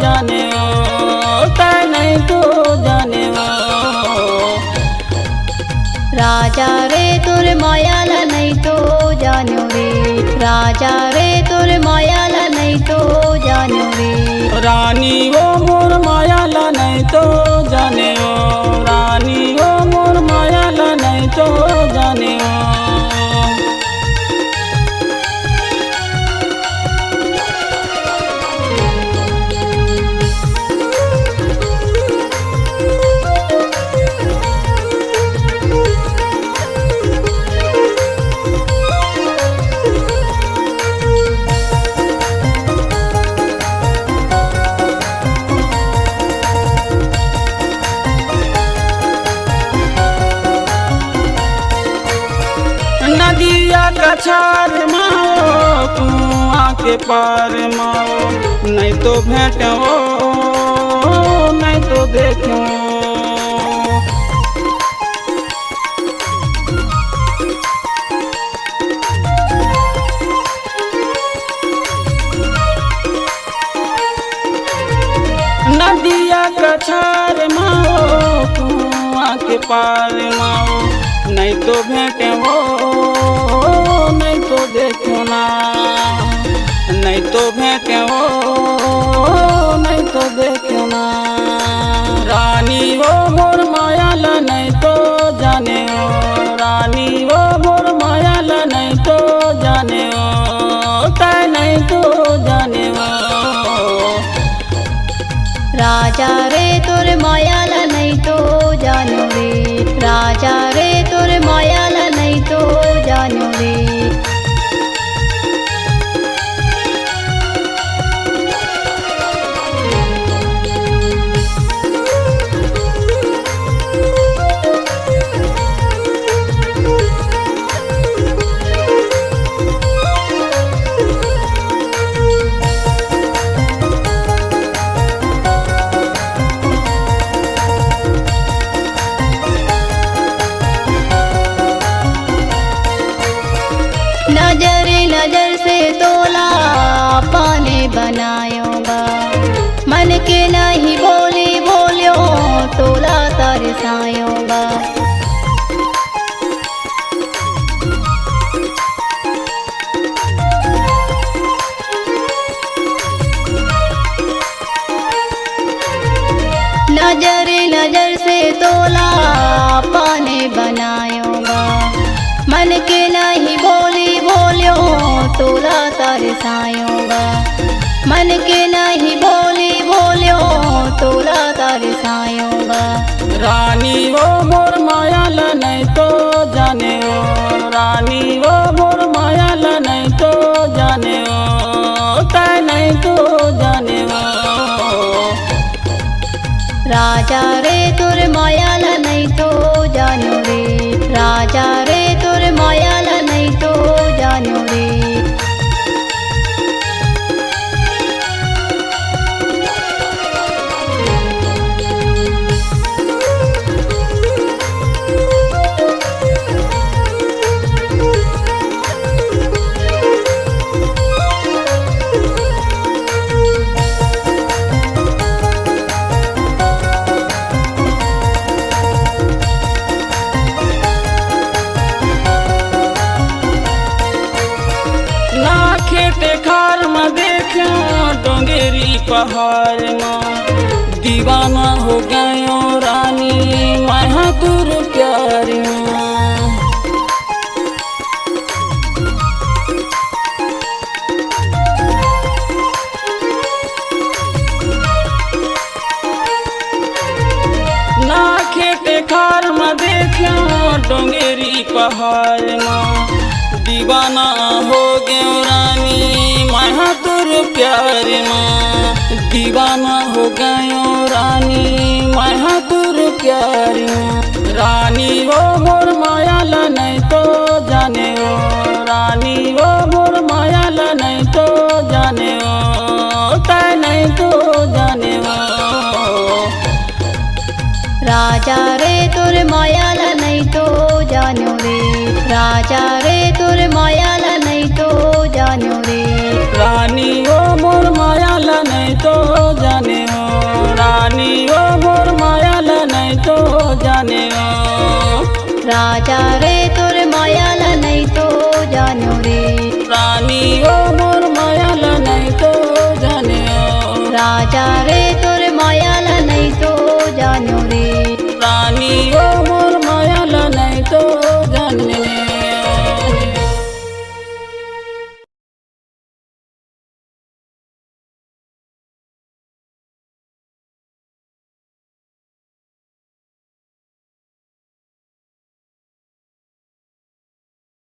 जाने तय नहीं तो जाने राजा रे तुर मायाला नहीं तो जानो रे, राजा रे तुर मायाला नहीं तो जानो रे। रानी वो मोर मायाला नहीं तो जाने रानी वो मोर मायाला नहीं तो जाने नदिया कछार माओ कुआं के पार माओ नहीं तो भेंटो नहीं तो देखो नदिया कछार माओ कुआं के पार माओ नहीं तो भेंटे हो नहीं तो देखो ना नहीं तो भेंटे हो नहीं तो देखो ना रानी वो मोर मायाला नहीं तो जाने रानी वो मोर मायाला नहीं तो जाने तय नहीं तो जाने राजा रे तुर मायाला नहीं तो जानो रे, राजा रे तुर मायाला नहीं तो जानो रे। नजर से तोला पाने बनायोगा मन के नहीं बोली बोलियो तोला तरसायोगा। नजर से तोला पाने बनायोगा मन के नहीं बोली बोलियो तोला तरसायोगा मन के नहीं बोली बोलियो तोला तरसायोगा। रानी वो मोर मायाला नहीं तो जाने रानी वो मोर मायाला नहीं तो जाने तय नहीं तो जाने राजा रे तुर मायाला नहीं तो जानो रे, राजा रे तुर मायाला नहीं तो जानो रे। खार में देखो डोंगेरी पहाड़ में दीवाना हो गयो रानी मैं तुर प्यार ना खेते खार में देखो डोंगेरी पहाड़ में दीवाना हो गयो रानी मैं तुर प्यार में दीवाना हो गयो रानी मैं तुर प्यार में रानी वो मोर मायाला नहीं तो जाने रानी वो मोर मायाला नहीं तो जाने तय नहीं तो जाने राजा रे तुर मायाला नहीं तो जानो रे, राजा रे तुर मायाला नहीं तो जानो रे। रानी वो मोर मायाला नहीं तो जाने रे तोर मायाला नहीं तो जानो रे। रानी ओ